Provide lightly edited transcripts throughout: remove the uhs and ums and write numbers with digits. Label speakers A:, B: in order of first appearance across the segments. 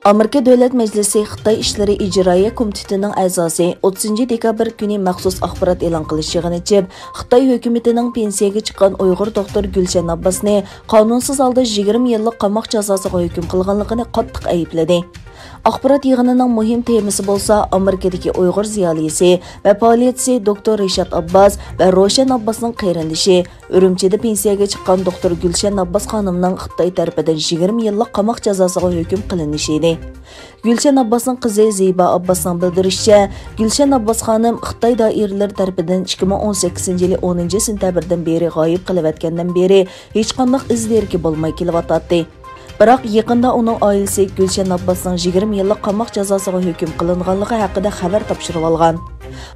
A: Amerika Davlat Majlisi Xitoy ishlari ijroiya komitetining a'zosi 30 dekabr kuni maxsus axborot e'lon qilish yig'inichib, Xitoy hukumatining pensiyaga chiqqan Uyg'ur doktor Gulshan Abbosni qonunsiz holda 20 yillik qamoq jazosiga hukm qilganligini qattiq aybladi. Axborot yig'inining muhim temasi bo'lsa, Amerikadagi Uyg'ur ziyolisi va faoliyatchisi doktor Rishad Abbos va Roshan Abbosning qarindishi, Urumchida pensiyaga chiqqan doktor Gulshan Abbos xonimning Xitoy tarafidan 20 yillik qamoq jazosiga hukm qilinishi edi. Gulshan Abbosning qizi Ziba Abbosning bildirishicha, Gulshan Abbos xonim Xitoy doiralari tarafidan 2018-yili 10-sentabrdan beri g'oyib qilayotgandan beri hech qanday izlarki bo'lmay kelyapti. Biroq yaqinda uning oilasi Gulshan Abbosning 20 yillik qamoq jazosiga hukm qilinganligi haqida xabar topshirib olgan.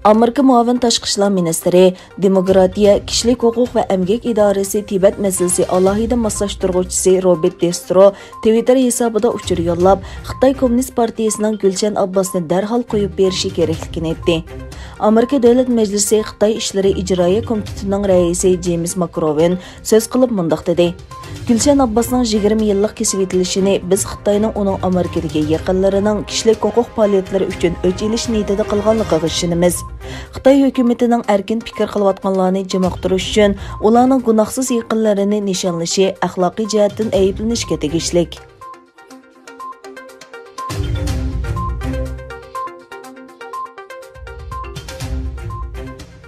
A: Amerika muavin tashqi ishlar ministri, demokratiya, kishilik huquq va emgak idorasi Tibet masalasi alohida moslashtiruvchisi Robert Destro Twitter hisobida uchur yo'llab, Xitoy Kommunist partiyasining Gulshan Abbosni darhol qo'yib berishi kerakligini aytdi. Amerika Davlat Majlisi Xitoy ishlari ijroiya komitetining raisi James Makrovin so'z qilib mundaq dedi: Gulshan Abbosning 20 yillik kesib etilishini biz Xitoyning uning Amerikadagi yaqinlarining kishilik huquq faoliyatlari uchun o'ch ilish niyatida qilganligiga ishonamiz. Xitoy hukumatining erkin fikr qilayotganlarni jimoqtirish uchun ularning gunohsiz yaqinlarini nishonlashi axloqiy jihatdan ayblanishga tegishlik.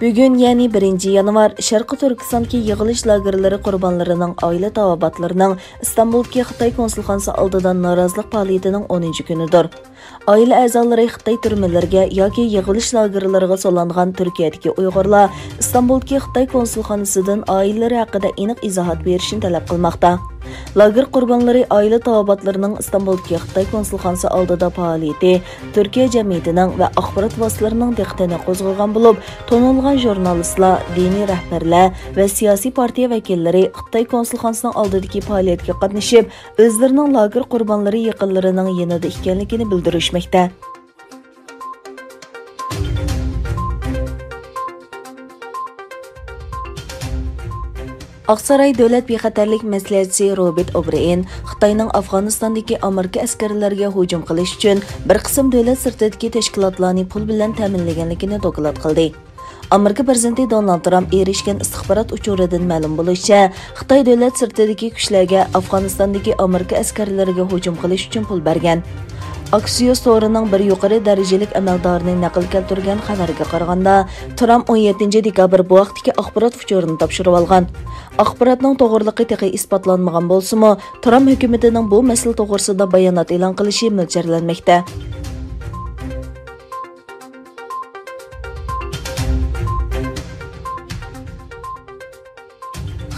A: Bugun yani 1-yanvar Sharqi Turkistondagi yig'ilish lagerlari qurbonlarining oila tavobatlarining Istanbuldagi Xitoy konsulxonasi oldida norozilik faoliyatining 10-kunidir. Oila a'zolari Xitoy turmalariga yoki yig'ilish lagerlariga solangan Turkiyadagi Uyg'urlar Istanbuldagi Xitoy konsulxonasidan oilalari haqida aniq izohat berishni talab qilmoqda. Lager qurbonlari oila tavobatlarining Istanbuldagi Xitoy konsulxonasi oldida faoliyati Turkiya jamiyatining va axborot vositalarining diqqatini qo'zg'agan bo'lib, tonilgan jurnalistlar, diniy rahbarlar va siyosiy partiya vakillari Xitoy konsulxonasining oldidagi faoliyatga qatnashib, o'zlarining lager qurbonlari yaqinlarining yanida ekanligini bildirishmoqda. Aqsaray Davlat bexatarlik maslahatchisi Robert O'Brien Xitoyning Afg'onistondagi Amerika askarlariga hujum qilish uchun bir qism davlat sirtidagi tashkilotlarni pul bilan ta'minlaganligini doklad qildi. Amerika prezidenti Donald Trump erishgan istixborot uchuridan ma'lum bo'lishicha, Xitoy davlat sirtidagi kuchlarga Afg'onistondagi Amerika askarlariga hujum qilish uchun pul bergan. Axios to'rining bir yuqori darajalik amaldorni naql keltirgan xabarga qaraganda, Trump 17 dekabr bu vaqtdagi axborot uchurini topshirib olgan. Axborotning to'g'riligi teqi isbotlanmagan bo'lsa-mu, Trump hukumatining bu masala to'g'risida bayonot e'lon qilishi mo'ljallanmoqda.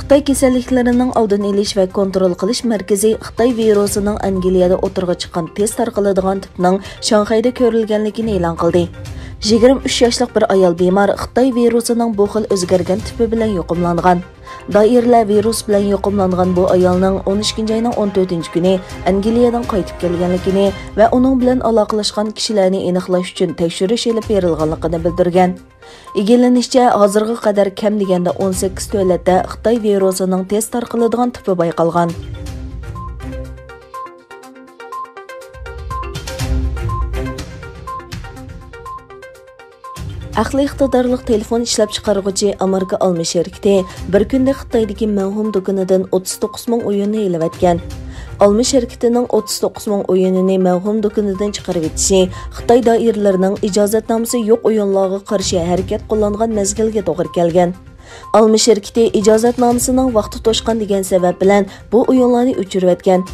A: Xitoy kasalliklarining oldini olish va kontrol qilish markazi Xitoy virusining Angliyada o'tirg'a chiqqan tez tarqaladigan tipning Shanxayda ko'rilganligini e'lon qildi. 23 yoshli bir ayol bemor Xitoy virusining bu xil o'zgargan tipi bilan yuqumlangan. Doirlar virus bilan yuqumlangan bu ayolning 12-oyning 14-kuni Angliyadan qaytib kelganligini va uning bilan aloqalashgan kishilarni aniqlash uchun tekshirish olib berilganligini bildirgan. Egallanishicha, hozirga qadar kam deganda 18 davlatda Xitoy virusining tez tarqaladigan tipi bayqalgan. Aqli iqtidorli telefon ishlab chiqaruvchi Amerika olma şirkati bir kunda Xitoydagi mingdin do'konidan 39 ming o'yinni elayotgan. Olma şirkatining 39 ming o'yinini mingdin do'konidan chiqarib etishi Xitoy doiralarining ijozatnomasi yo'q o'yinlarga qarshi harakat qo'llangan mezgilga to'g'ri kelgan. Olma şirkati ijozatnomasining vaqti to'shqan degan sabab bilan bu o'yinlarni o'chirayotgan.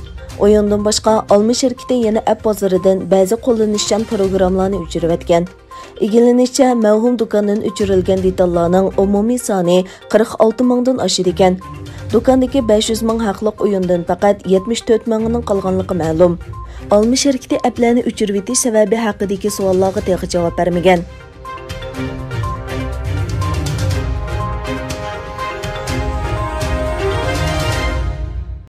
A: O'yindan boshqa olma şirkati yana app bozoridan ba'zi qo'llanishchan programmalarni o'chirayotgan. Egallanishicha, mavhum do'kondan o'chirilgan detallarning umumiy soni 46 mingdan oshadi ekan. Do'kondagi 500 ming haqliq o'yindan faqat 74 mingining qolganligi ma'lum. Olma şirkati applarni o'chirib etish sababi haqidagi savollarga to'g'ri javob bermagan.